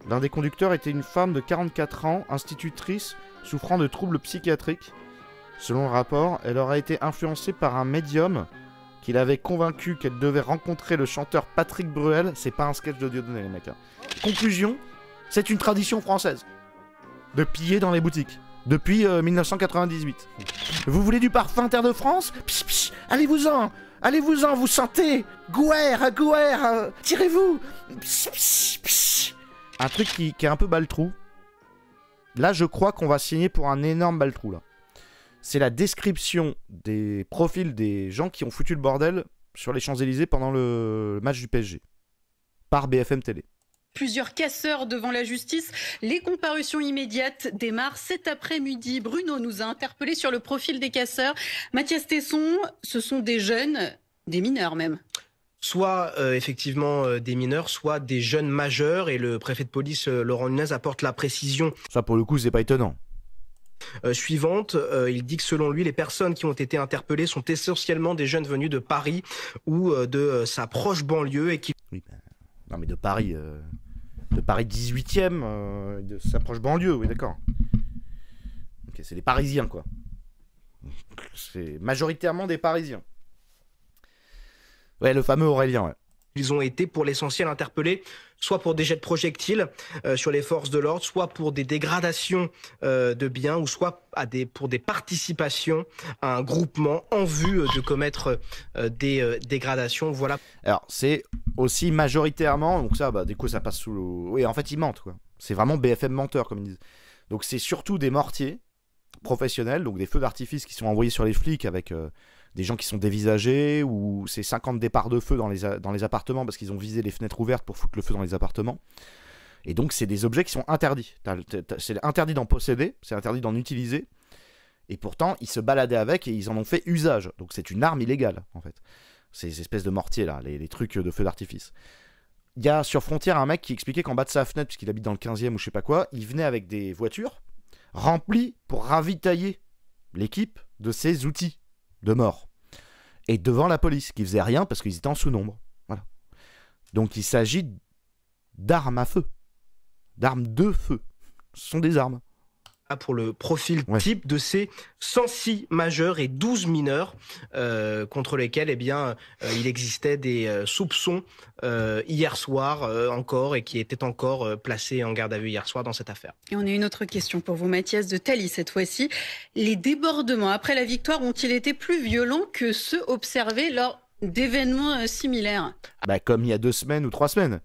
L'un des conducteurs était une femme de 44 ans, institutrice, souffrant de troubles psychiatriques. Selon le rapport, elle aurait été influencée par un médium qui l'avait convaincu qu'elle devait rencontrer le chanteur Patrick Bruel. C'est pas un sketch de Dieudonné, les mecs. Hein. Conclusion, c'est une tradition française de piller dans les boutiques. Depuis 1998. Vous voulez du parfum Terre de France? Psh, psh, allez-vous-en! Allez-vous-en, vous sentez! Gouère, gouère, tirez-vous! Psh, psh, psh. Un truc qui est un peu bal-trou. Là, je crois qu'on va signer pour un énorme bal-trou, là. C'est la description des profils des gens qui ont foutu le bordel sur les Champs-Élysées pendant le match du PSG. Par BFM Télé. Plusieurs casseurs devant la justice. Les comparutions immédiates démarrent cet après-midi. Bruno nous a interpellés sur le profil des casseurs. Mathias Tesson, ce sont des jeunes, des mineurs même. Soit effectivement des mineurs, soit des jeunes majeurs. Et le préfet de police, Laurent Nunez, apporte la précision. Ça, pour le coup, c'est pas étonnant. Suivante, il dit que selon lui, les personnes qui ont été interpellées sont essentiellement des jeunes venus de Paris ou de sa proche banlieue et qui... Oui, ben, non mais de Paris 18e, de sa proche banlieue, oui d'accord. Ok, c'est les Parisiens quoi. C'est majoritairement des Parisiens. Ouais, le fameux Aurélien, ouais. Ils ont été pour l'essentiel interpellés soit pour des jets de projectiles sur les forces de l'ordre, soit pour des dégradations de biens, ou soit pour des participations à un groupement en vue de commettre des dégradations. Voilà. Alors, c'est aussi majoritairement, donc ça, bah, du coup, ça passe sous le... Oui, en fait, ils mentent, quoi. C'est vraiment BFM menteur, comme ils disent. Donc, c'est surtout des mortiers professionnels, donc des feux d'artifice qui sont envoyés sur les flics avec... des gens qui sont dévisagés, ou c'est 50 départs de feu dans les appartements parce qu'ils ont visé les fenêtres ouvertes pour foutre le feu dans les appartements. Et donc c'est des objets qui sont interdits. C'est interdit d'en posséder, c'est interdit d'en utiliser. Et pourtant, ils se baladaient avec et ils en ont fait usage. Donc c'est une arme illégale, en fait. Ces espèces de mortiers, là, les trucs de feu d'artifice. Il y a sur Frontière un mec qui expliquait qu'en bas de sa fenêtre, puisqu'il habite dans le 15e ou je sais pas quoi, il venait avec des voitures remplies pour ravitailler l'équipe de ses outils de mort. Et devant la police, qui faisait rien parce qu'ils étaient en sous-nombre. Voilà. Donc il s'agit d'armes à feu. D'armes de feu. Ce sont des armes. Pour le profil type de ces 106 majeurs et 12 mineurs contre lesquels il existait des soupçons hier soir encore et qui étaient encore placés en garde à vue hier soir dans cette affaire. Et on a une autre question pour vous, Mathias de Thaly, cette fois-ci. Les débordements après la victoire ont-ils été plus violents que ceux observés lors d'événements similaires? Bah, comme il y a 2 semaines ou 3 semaines.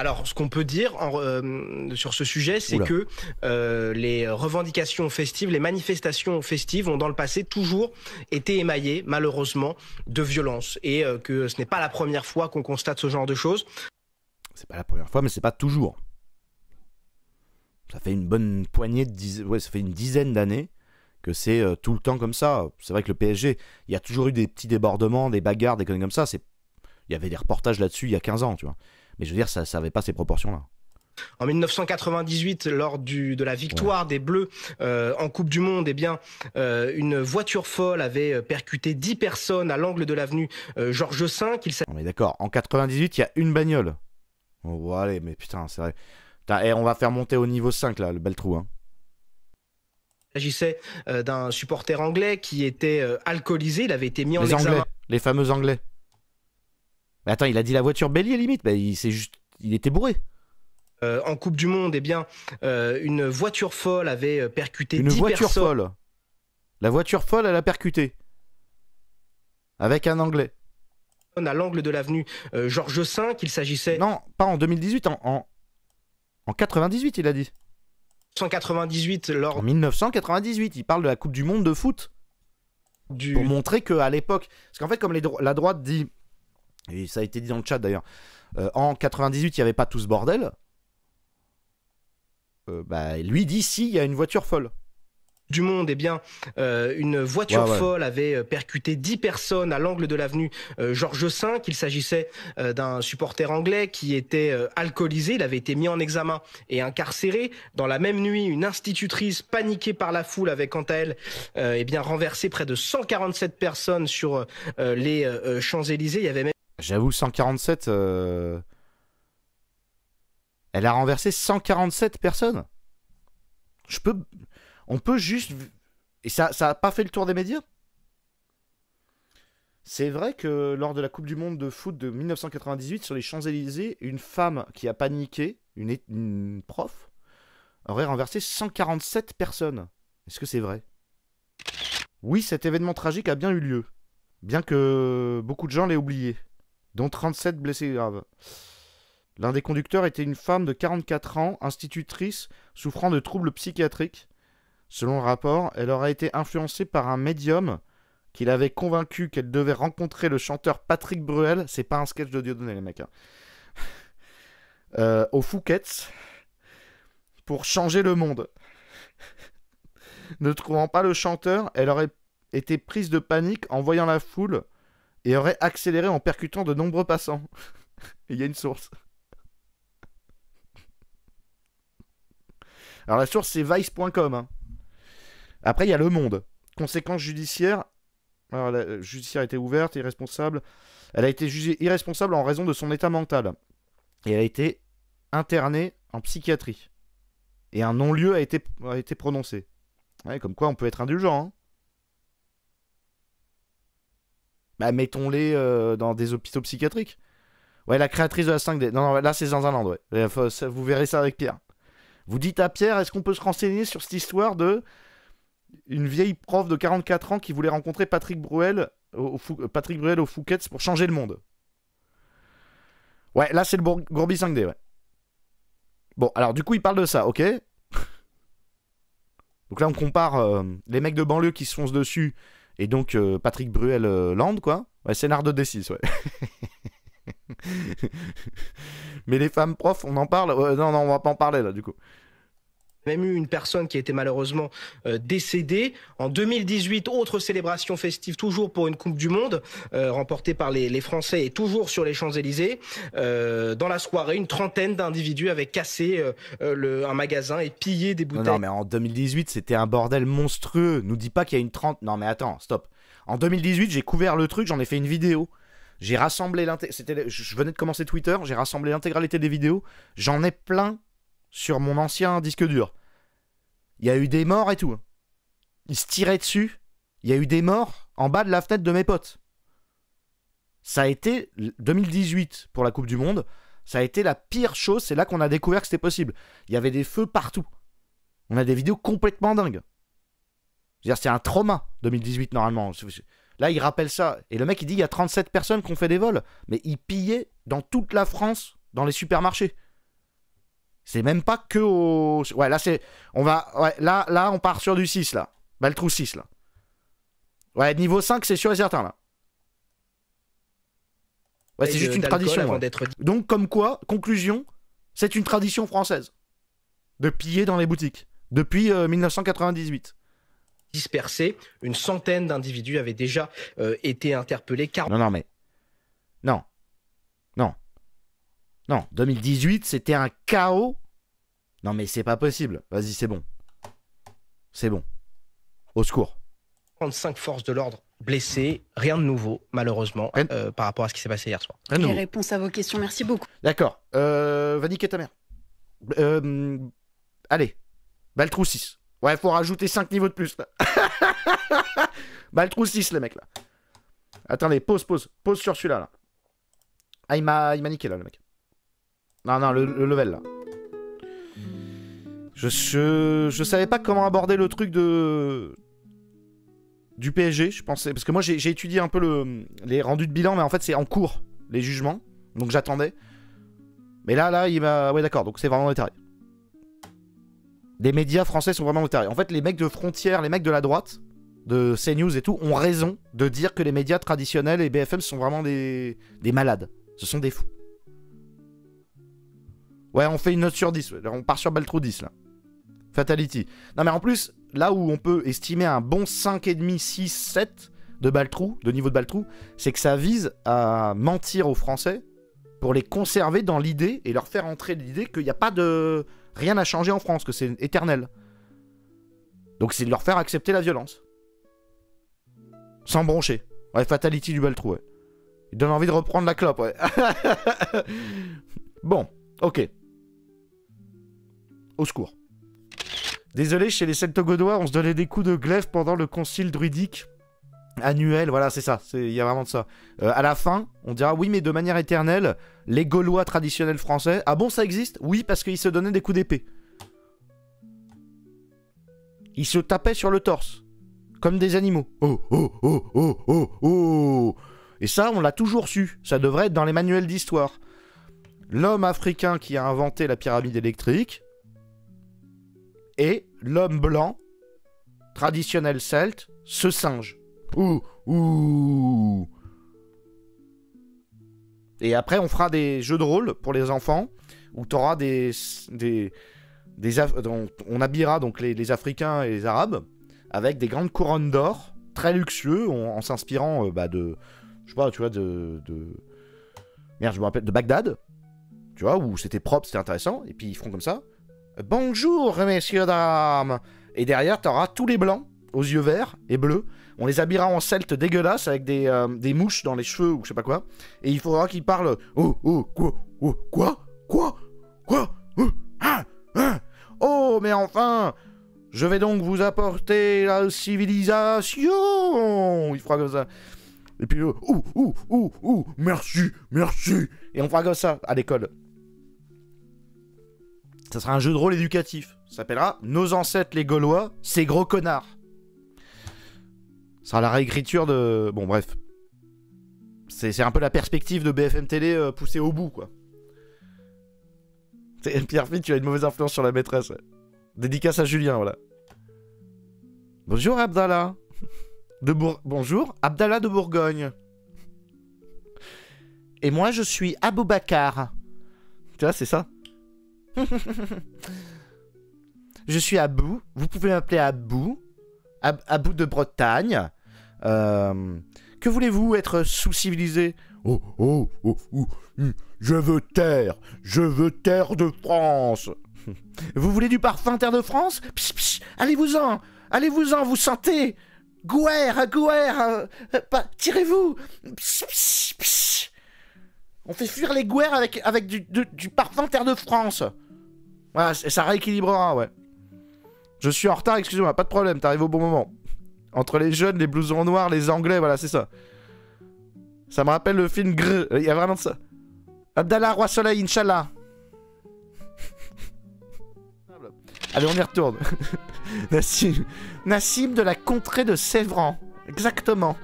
Alors, ce qu'on peut dire sur ce sujet, c'est que les revendications festives, les manifestations festives ont dans le passé toujours été émaillées, malheureusement, de violence. Et que ce n'est pas la première fois qu'on constate ce genre de choses. C'est pas la première fois, mais c'est pas toujours. Ça fait une bonne poignée de ça fait une dizaine d'années que c'est tout le temps comme ça. C'est vrai que le PSG, il y a toujours eu des petits débordements, des bagarres, des conneries comme ça. Il y avait des reportages là-dessus il y a 15 ans, tu vois. Mais je veux dire, ça n'avait pas ces proportions-là. En 1998, lors de la victoire des Bleus en Coupe du Monde, une voiture folle avait percuté 10 personnes à l'angle de l'avenue Georges V. Non mais d'accord, en 98, il y a une bagnole. Oh, bon, allez, mais putain, c'est vrai. Putain, on va faire monter au niveau 5, là, le bel trou. Hein. Il s'agissait d'un supporter anglais qui était alcoolisé. Il avait été mis en examen. Anglais, les fameux Anglais. Mais attends, il a dit la voiture bélier limite, bah, il était bourré. En Coupe du Monde, une voiture folle avait percuté 10 personnes. Une voiture folle. La voiture folle, elle a percuté. Avec un Anglais. À l'angle de l'avenue Georges V, il s'agissait... Non, pas en 2018, en 98, il a dit. 1998, En 1998, il parle de la Coupe du Monde de foot. Pour montrer qu'à l'époque... Parce qu'en fait, comme la droite dit... Et ça a été dit dans le chat d'ailleurs. En 98, il n'y avait pas tout ce bordel. Lui dit si, il y a une voiture folle. Du monde, une voiture folle avait percuté 10 personnes à l'angle de l'avenue Georges V. Il s'agissait d'un supporter anglais qui était alcoolisé. Il avait été mis en examen et incarcéré. Dans la même nuit, une institutrice paniquée par la foule avait quant à elle renversé près de 147 personnes sur les Champs-Élysées. Il y avait même... J'avoue, 147... Elle a renversé 147 personnes. On peut juste... Et ça a pas fait le tour des médias? C'est vrai que lors de la Coupe du Monde de foot de 1998, sur les Champs-Élysées, une femme qui a paniqué, une prof, aurait renversé 147 personnes. Est-ce que c'est vrai? Oui, cet événement tragique a bien eu lieu, bien que beaucoup de gens l'aient oublié, dont 37 blessés graves. L'un des conducteurs était une femme de 44 ans, institutrice, souffrant de troubles psychiatriques. Selon le rapport, elle aurait été influencée par un médium qui l'avait convaincu qu'elle devait rencontrer le chanteur Patrick Bruel. C'est pas un sketch de Dieudonné, les mecs. Au Fouquet's pour changer le monde. Ne trouvant pas le chanteur, elle aurait été prise de panique en voyant la foule et aurait accéléré en percutant de nombreux passants. Il y a une source. Alors la source c'est vice.com. Hein. Après il y a Le Monde. Conséquences judiciaires. Alors, la judiciaire a été ouverte, irresponsable. Elle a été jugée irresponsable en raison de son état mental. Et elle a été internée en psychiatrie. Et un non-lieu a été prononcé. Ouais, comme quoi on peut être indulgent. Hein. Bah mettons-les dans des hôpitaux psychiatriques. Ouais, la créatrice de la 5D. Non, là c'est dans un land, ouais. Vous verrez ça avec Pierre. Vous dites à Pierre, est-ce qu'on peut se renseigner sur cette histoire de une vieille prof de 44 ans qui voulait rencontrer Patrick Bruel au Fouquet's pour changer le monde. Ouais, là c'est le Gourbi 5D, ouais. Bon, alors du coup il parle de ça, ok. Donc là on compare les mecs de banlieue qui se foncent dessus et donc Patrick Bruel Land, quoi. Ouais, scénar de D6, ouais. Mais les femmes profs, on en parle? Non, on va pas en parler là du coup. Même eu une personne qui a été malheureusement décédée. En 2018, autre célébration festive, toujours pour une Coupe du Monde, remportée par les Français et toujours sur les Champs-Élysées. Dans la soirée, une trentaine d'individus avaient cassé un magasin et pillé des bouteilles. Non, mais en 2018, c'était un bordel monstrueux. Nous dis pas qu'il y a une 30... Non, mais attends, stop. En 2018, j'ai couvert le truc, j'en ai fait une vidéo. J'ai rassemblé je venais de commencer Twitter, j'ai rassemblé l'intégralité des vidéos. J'en ai plein sur mon ancien disque dur. Il y a eu des morts et tout. Ils se tiraient dessus. Il y a eu des morts en bas de la fenêtre de mes potes. Ça a été 2018 pour la Coupe du Monde. Ça a été la pire chose. C'est là qu'on a découvert que c'était possible. Il y avait des feux partout. On a des vidéos complètement dingues. C'est-à-dire, c'est un trauma 2018 normalement. Là, il rappelle ça. Et le mec, il dit il y a 37 personnes qui ont fait des vols. Mais ils pillaient dans toute la France, dans les supermarchés. C'est même pas que au... Ouais, là, c'est... On va... Ouais, là, on part sur du 6, là. Baltrou 6, là. Ouais, niveau 5, c'est sûr et certain, là. Ouais, c'est juste une tradition. Ouais. Donc, comme quoi, conclusion, c'est une tradition française. De piller dans les boutiques. Depuis 1998. Dispersés, une centaine d'individus avaient déjà été interpellés. Non, mais... Non. 2018, c'était un chaos. Non, mais c'est pas possible. Vas-y, c'est bon. C'est bon. Au secours. 35 forces de l'ordre blessées. Rien de nouveau, malheureusement, par rapport à ce qui s'est passé hier soir. Les réponses à vos questions, merci beaucoup. D'accord. Va niquer ta mère. Allez. Baltrou 6. Ouais, faut rajouter 5 niveaux de plus, là. Baltrou 6, les mecs, là. Attendez, pause sur celui-là, là. Ah, il m'a niqué, là, le mec. Non, le level, là. Je savais pas comment aborder le truc du PSG, je pensais... Parce que moi, j'ai étudié un peu les rendus de bilan, mais en fait, c'est en cours, les jugements. Donc, j'attendais. Mais là, il m'a... Ouais, d'accord, donc c'est vraiment détaillé. Les médias français sont vraiment détaillés. En fait, les mecs de Frontières, les mecs de la droite, de CNews et tout, ont raison de dire que les médias traditionnels et BFM sont vraiment des malades. Ce sont des fous. Ouais, on fait une note sur 10. On part sur Baltrou 10, là. Fatality. Non, mais en plus, là où on peut estimer un bon 5,5, 6, 7 de Baltrou, de niveau de Baltrou, c'est que ça vise à mentir aux Français pour les conserver dans l'idée et leur faire entrer l'idée qu'il n'y a pas de... Rien à changer en France, que c'est éternel. Donc c'est de leur faire accepter la violence. Sans broncher. Ouais, Fatality du Baltrou, ouais. Il donne envie de reprendre la clope, ouais. Bon, ok. Au secours. Désolé, chez les Celtes-Gaudois, on se donnait des coups de glaive pendant le concile druidique annuel. Voilà, c'est ça. Il y a vraiment de ça. À la fin, on dira oui, mais de manière éternelle, les Gaulois traditionnels français. Ah bon, ça existe? Oui, parce qu'ils se donnaient des coups d'épée. Ils se tapaient sur le torse. Comme des animaux. Oh, oh, oh, oh, oh, oh. Et ça, on l'a toujours su. Ça devrait être dans les manuels d'histoire. L'homme africain qui a inventé la pyramide électrique et l'homme blanc, traditionnel celte, ce singe. Ouh, ouh. Et après, on fera des jeux de rôle pour les enfants où tu auras on habillera donc les Africains et les Arabes avec des grandes couronnes d'or très luxueux en s'inspirant de, je sais pas, tu vois, merde, je me rappelle, de Bagdad, tu vois, où c'était propre, c'était intéressant, et puis ils feront comme ça. Bonjour, messieurs, dames. Et derrière, t'auras tous les blancs, aux yeux verts et bleus. On les habillera en celte dégueulasse avec des mouches dans les cheveux ou je sais pas quoi. Et il faudra qu'ils parlent. Quoi, oh, mais enfin, je vais donc vous apporter la civilisation. Il fera comme ça. Et puis, merci. Et on fera comme ça à l'école. Ça sera un jeu de rôle éducatif. Ça s'appellera Nos ancêtres les Gaulois, ces gros connards. Ça sera la réécriture de... Bon, bref. C'est un peu la perspective de BFM Télé poussée au bout, quoi. Pierre-Philippe, tu as une mauvaise influence sur la maîtresse. Ouais. Dédicace à Julien, voilà. Bonjour, Abdallah. Bonjour, Abdallah de Bourgogne. Et moi, je suis Aboubacar. Tu vois, c'est ça. Je suis Abou. Vous pouvez m'appeler Abou. Abou de Bretagne. Que voulez-vous, être sous-civilisé? Oh. Je veux terre de France. Vous voulez du parfum terre de France? Psh, psh, allez-vous-en, vous sentez? Gouère, tirez-vous. Psh, psh, psh. On fait fuir les gouères avec du parfum terre de France. Voilà, ça rééquilibrera, ouais. Je suis en retard, excusez-moi, pas de problème, t'arrives au bon moment. Entre les jeunes, les blousons noirs, les anglais, voilà, c'est ça. Ça me rappelle le film Grrr, il y a vraiment de ça. Abdallah, Roi Soleil, Inch'Allah. Allez, on y retourne. Nassim de la contrée de Sévran. Exactement.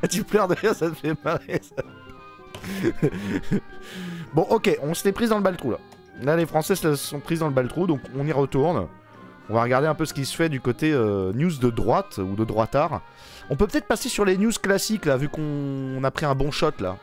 Tu pleures de rire, ça te fait marrer, ça. Bon, ok, on s'est pris dans le baltrou, là. Là, les Français se sont pris dans le baltrou, donc on y retourne. On va regarder un peu ce qui se fait du côté news de droite, ou de droitard. On peut peut-être passer sur les news classiques, là, vu qu'on a pris un bon shot, là.